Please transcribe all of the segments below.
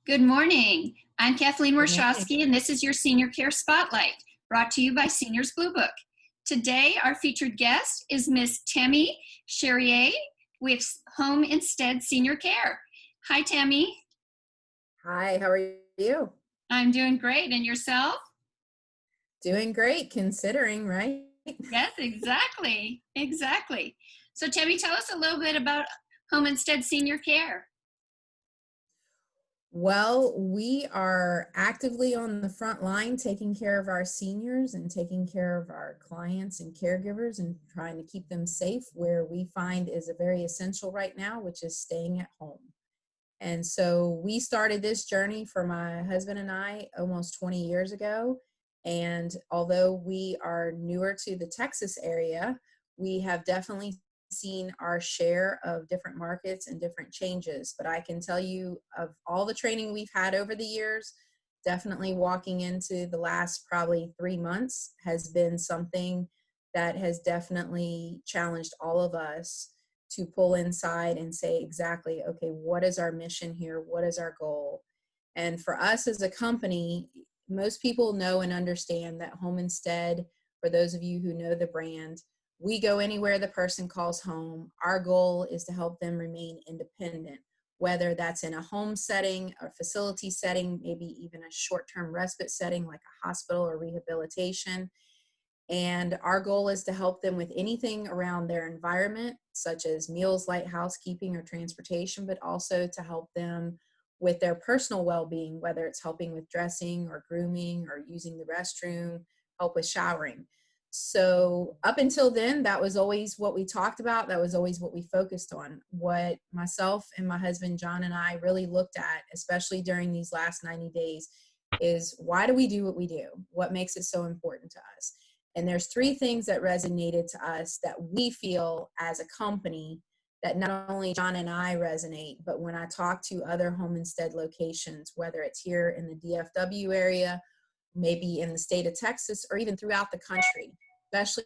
Good morning. I'm Kathleen Good morning. Warshawski, and this is your Senior Care Spotlight, brought to you by Seniors Blue Book. Today, our featured guest is Miss Temi Charrier with Home Instead Senior Care. Hi, Temi. Hi, how are you? I'm doing great. And yourself? Doing great, considering, right? Yes, exactly. Exactly. So, Temi, tell us a little bit about Home Instead Senior Care. Well, we are actively on the front line taking care of our seniors and taking care of our clients and caregivers and trying to keep them safe where we find is a very essential right now, which is staying at home. And so we started this journey for my husband and I almost 20 years ago. And although we are newer to the Texas area, we have definitely seen our share of different markets and different changes. But I can tell you, of all the training we've had over the years, definitely walking into the last probably 3 months has been something that has definitely challenged all of us to pull inside and say exactly, okay, what is our mission here? What is our goal? And for us as a company, most people know and understand that Home Instead, for those of you who know the brand, we go anywhere the person calls home. Our goal is to help them remain independent, whether that's in a home setting, a facility setting, maybe even a short-term respite setting like a hospital or rehabilitation. And our goal is to help them with anything around their environment, such as meals, light housekeeping, or transportation, but also to help them with their personal well-being, whether it's helping with dressing or grooming or using the restroom, help with showering. So up until then, that was always what we talked about. That was always what we focused on. What myself and my husband, John, and I really looked at, especially during these last 90 days, is why do we do what we do? What makes it so important to us? And there's three things that resonated to us that we feel as a company that not only John and I resonate, but when I talk to other Home Instead locations, whether it's here in the DFW area, maybe in the state of Texas, or even throughout the country, especially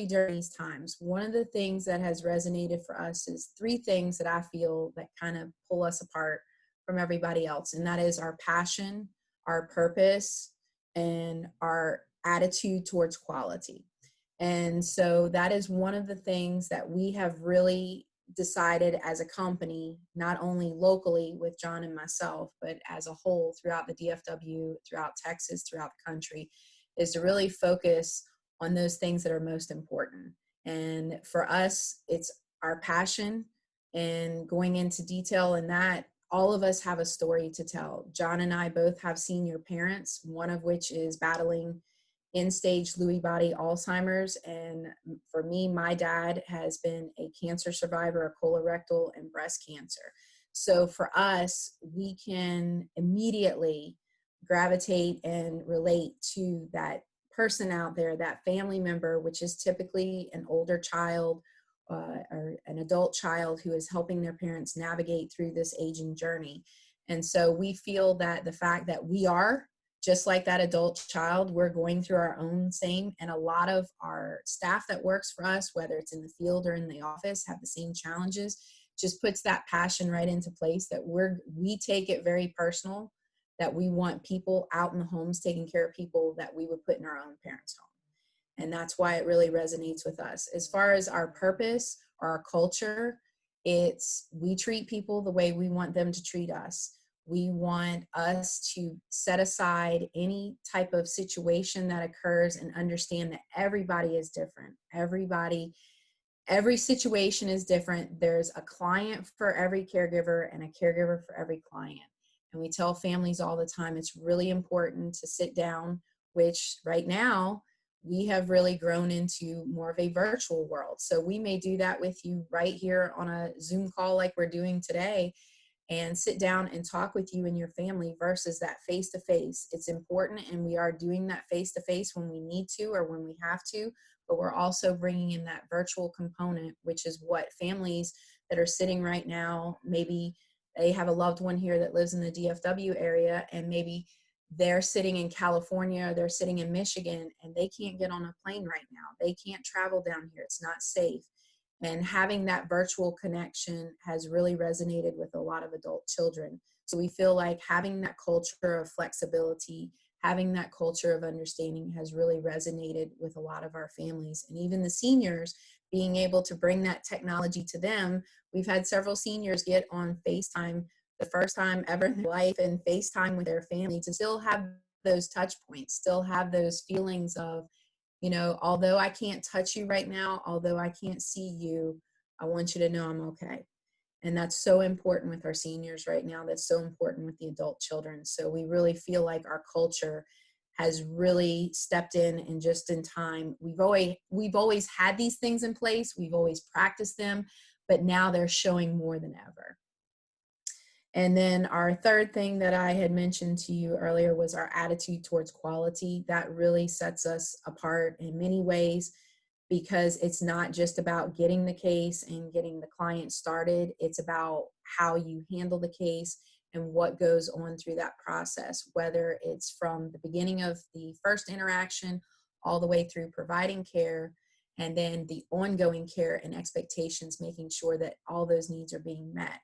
during these times, one of the things that has resonated for us is three things that I feel that kind of pull us apart from everybody else. And that is our passion, our purpose, and our attitude towards quality. And so that is one of the things that we have really decided as a company, not only locally with John and myself, but as a whole throughout the DFW, throughout Texas, throughout the country, is to really focus on those things that are most important. And for us, it's our passion, and going into detail in that, all of us have a story to tell. John and I both have senior parents, one of which is battling end-stage Lewy body Alzheimer's. And for me, my dad has been a cancer survivor of colorectal and breast cancer. So for us, we can immediately gravitate and relate to that person out there, that family member, which is typically an older child or an adult child who is helping their parents navigate through this aging journey. And so we feel that the fact that we are just like that adult child, we're going through our own same, and a lot of our staff that works for us, whether it's in the field or in the office, have the same challenges, just puts that passion right into place that we take it very personal, that we want people out in the homes taking care of people that we would put in our own parents' home. And that's why it really resonates with us. As far as our purpose or our culture, it's we treat people the way we want them to treat us. We want us to set aside any type of situation that occurs and understand that everybody is different. Every situation is different. There's a client for every caregiver and a caregiver for every client. And we tell families all the time, it's really important to sit down, which right now we have really grown into more of a virtual world. So we may do that with you right here on a Zoom call like we're doing today, and sit down and talk with you and your family versus that face-to-face. It's important, and we are doing that face-to-face when we need to or when we have to, but we're also bringing in that virtual component, which is what families that are sitting right now, maybe they have a loved one here that lives in the DFW area, and maybe they're sitting in California or they're sitting in Michigan and they can't get on a plane right now. They can't travel down here. It's not safe. And having that virtual connection has really resonated with a lot of adult children. So we feel like having that culture of flexibility, having that culture of understanding has really resonated with a lot of our families, and even the seniors, being able to bring that technology to them. We've had several seniors get on FaceTime the first time ever in their life and FaceTime with their family to still have those touch points, still have those feelings of, although I can't touch you right now, although I can't see you, I want you to know I'm okay. And that's so important with our seniors right now. That's so important with the adult children. So we really feel like our culture has really stepped in, and just in time. We've always had these things in place. We've always practiced them, but now they're showing more than ever. And then our third thing that I had mentioned to you earlier was our attitude towards quality. That really sets us apart in many ways, because it's not just about getting the case and getting the client started. It's about how you handle the case and what goes on through that process, whether it's from the beginning of the first interaction all the way through providing care, and then the ongoing care and expectations, making sure that all those needs are being met.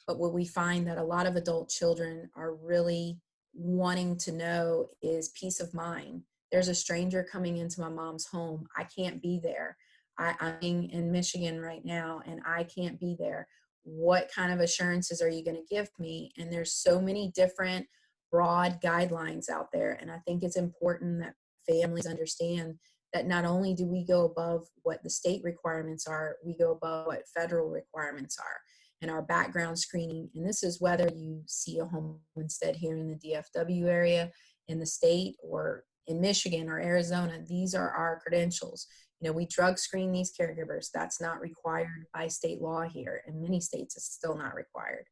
But what we find that a lot of adult children are really wanting to know is peace of mind. There's a stranger coming into my mom's home. I can't be there. I'm in Michigan right now and I can't be there. What kind of assurances are you going to give me? And there's so many different broad guidelines out there. And I think it's important that families understand that not only do we go above what the state requirements are, we go above what federal requirements are. And our background screening, and this is whether you see a home instead here in the DFW area, in the state, or in Michigan or Arizona, these are our credentials. We drug screen these caregivers. That's not required by state law here. In many states, it's still not required.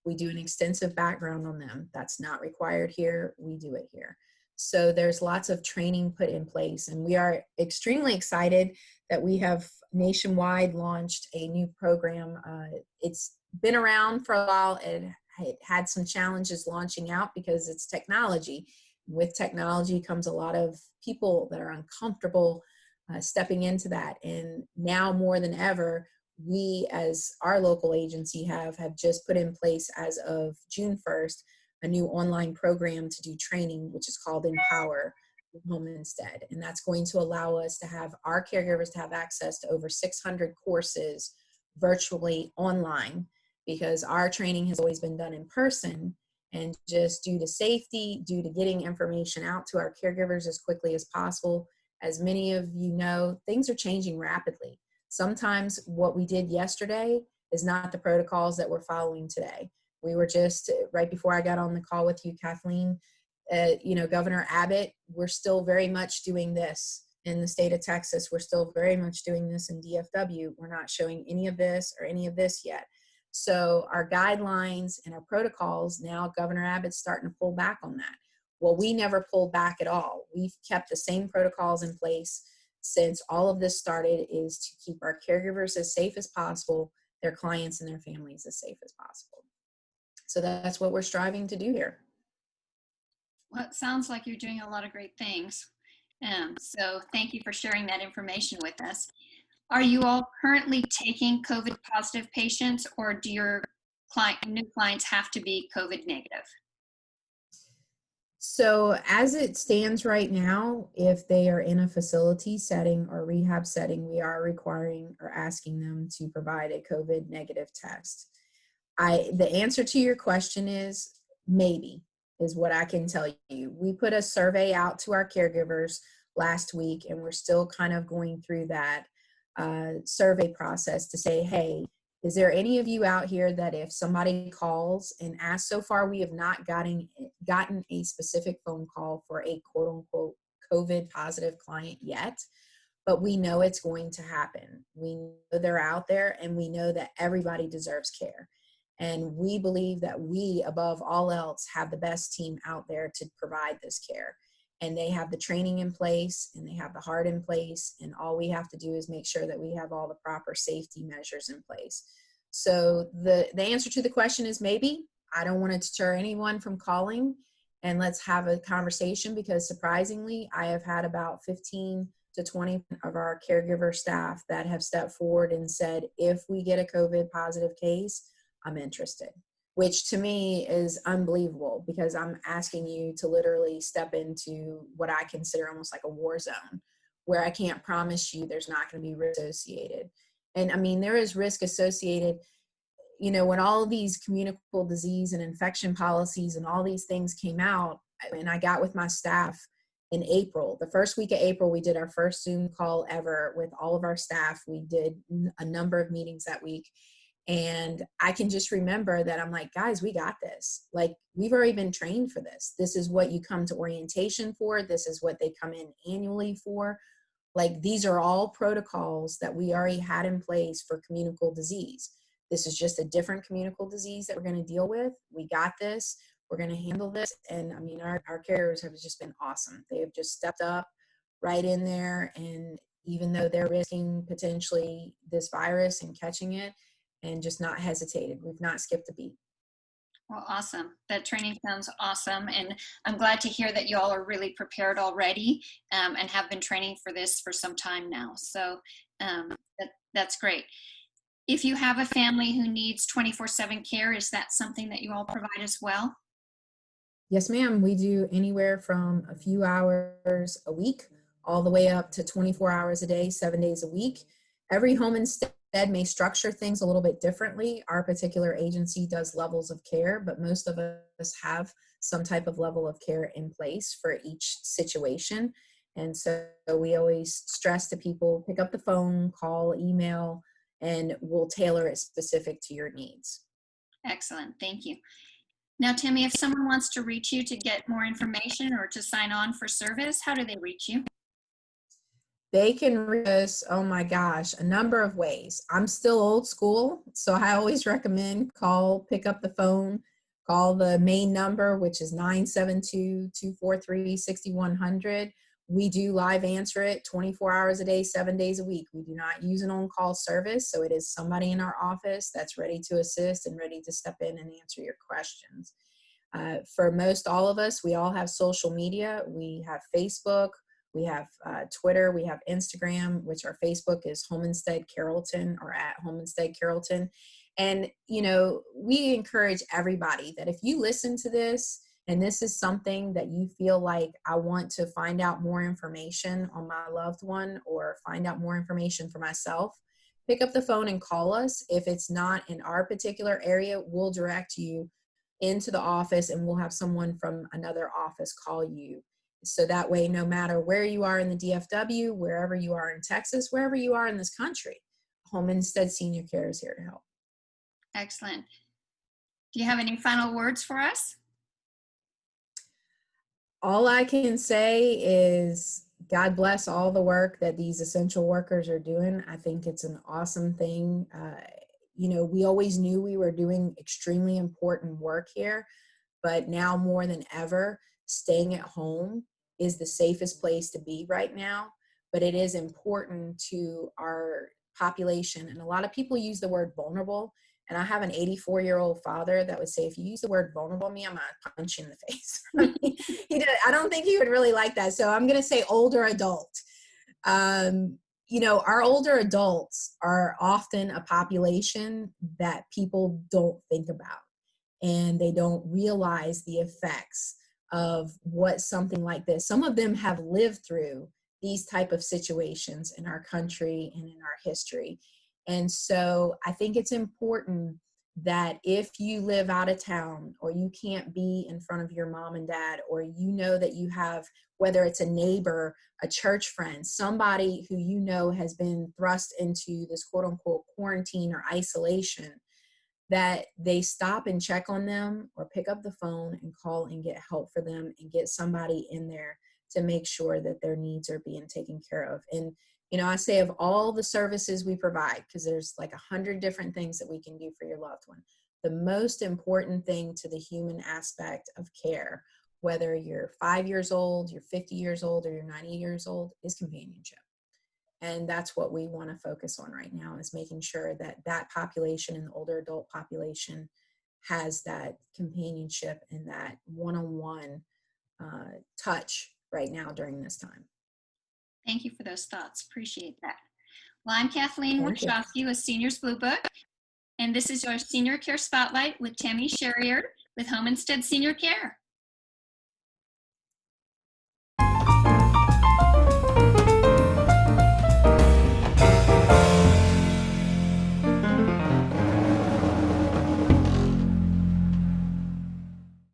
We do an extensive background on them. That's not required here. We do it here. So there's lots of training put in place, and we are extremely excited that we have nationwide launched a new program. It's been around for a while. It had some challenges launching out because it's technology. With technology comes a lot of people that are uncomfortable stepping into that. And now more than ever, we as our local agency have just put in place, as of June 1st, a new online program to do training, which is called Empower Home Instead. And that's going to allow us to have our caregivers to have access to over 600 courses virtually online, because our training has always been done in person. And just due to safety, due to getting information out to our caregivers as quickly as possible, as many of you know, things are changing rapidly. Sometimes what we did yesterday is not the protocols that we're following today. We were just, right before I got on the call with you, Kathleen, Governor Abbott, we're still very much doing this in the state of Texas. We're still very much doing this in DFW. We're not showing any of this or any of this yet. So our guidelines and our protocols, now Governor Abbott's starting to pull back on that. Well, we never pulled back at all. We've kept the same protocols in place since all of this started, is to keep our caregivers as safe as possible, their clients and their families as safe as possible. So that's what we're striving to do here. Well, it sounds like you're doing a lot of great things. So thank you for sharing that information with us. Are you all currently taking COVID positive patients, or do your new clients have to be COVID negative? So as it stands right now, if they are in a facility setting or rehab setting, we are requiring or asking them to provide a COVID negative test. The answer to your question is maybe, is what I can tell you. We put a survey out to our caregivers last week, and we're still kind of going through that survey process to say, hey, is there any of you out here that if somebody calls and asks, so far we have not gotten a specific phone call for a quote unquote COVID positive client yet, but we know it's going to happen. We know they're out there, and we know that everybody deserves care. And we believe that we, above all else, have the best team out there to provide this care. And they have the training in place, and they have the heart in place, and all we have to do is make sure that we have all the proper safety measures in place. So the answer to the question is maybe. I don't want to deter anyone from calling, and let's have a conversation, because surprisingly, I have had about 15 to 20 of our caregiver staff that have stepped forward and said, if we get a COVID positive case, I'm interested. which to me is unbelievable because I'm asking you to literally step into what I consider almost like a war zone where I can't promise you there's not going to be risk associated. And I mean, there is risk associated, you know, when all of these communicable disease and infection policies and all these things came out, and I got with my staff in April, the first week of April, we did our first Zoom call ever with all of our staff. We did a number of meetings that week. And I can just remember that I'm like, guys, we got this. Like, we've already been trained for this. This is what you come to orientation for. This is what they come in annually for. Like, these are all protocols that we already had in place for communicable disease. This is just a different communicable disease that we're going to deal with. We got this. We're going to handle this. And I mean, our carriers have just been awesome. They have just stepped up right in there. And even though they're risking potentially this virus and catching it, and just not hesitated. We've not skipped a beat. Well, awesome. That training sounds awesome. And I'm glad to hear that you all are really prepared already and have been training for this for some time now. So that's great. If you have a family who needs 24/7 care, is that something that you all provide as well? Yes, ma'am. We do anywhere from a few hours a week all the way up to 24 hours a day, 7 days a week. Every home instead may structure things a little bit differently. Our particular agency does levels of care, but most of us have some type of level of care in place for each situation. And so we always stress to people, pick up the phone, call, email, and we'll tailor it specific to your needs. Excellent. Thank you. Now, Temi, if someone wants to reach you to get more information or to sign on for service, how do they reach you? They can reach us, oh my gosh, a number of ways. I'm still old school, so I always recommend pick up the phone, call the main number, which is 972-243-6100. We do live answer it 24 hours a day, 7 days a week. We do not use an on-call service, so it is somebody in our office that's ready to assist and ready to step in and answer your questions. For most all of us, we all have social media. We have Facebook, we have Twitter, we have Instagram, which our Facebook is Home Instead Carrollton or at Home Instead Carrollton. And, you know, we encourage everybody that if you listen to this and this is something that you feel like I want to find out more information on my loved one or find out more information for myself, pick up the phone and call us. If it's not in our particular area, we'll direct you into the office and we'll have someone from another office call you. So that way, no matter where you are in the DFW, wherever you are in Texas, wherever you are in this country, Home Instead Senior Care is here to help. Excellent. Do you have any final words for us? All I can say is God bless all the work that these essential workers are doing. I think it's an awesome thing. You know, we always knew we were doing extremely important work here, but now more than ever, staying at home is the safest place to be right now. But it is important to our population. And a lot of people use the word vulnerable. And I have an 84-year-old father that would say, if you use the word vulnerable to me, I'm going to punch you in the face. I don't think he would really like that. So I'm going to say older adult. You know, our older adults are often a population that people don't think about, and they don't realize the effects of what something like this. Some of them have lived through these type of situations in our country and in our history. And so I think it's important that if you live out of town or you can't be in front of your mom and dad, or you know that you have, whether it's a neighbor, a church friend, somebody who you know has been thrust into this quote unquote quarantine or isolation, that they stop and check on them or pick up the phone and call and get help for them and get somebody in there to make sure that their needs are being taken care of. And, you know, I say of all the services we provide, because there's like 100 different things that we can do for your loved one, the most important thing to the human aspect of care, whether you're 5 years old, you're 50 years old, or you're 90 years old, is companionship. And that's what we want to focus on right now, is making sure that that population and the older adult population has that companionship and that one-on-one touch right now during this time. Thank you for those thoughts. Appreciate that. Well, I'm Kathleen Thank you. Wachowski with Seniors Blue Book. And this is your Senior Care Spotlight with Temi Charrier with Home Instead Senior Care.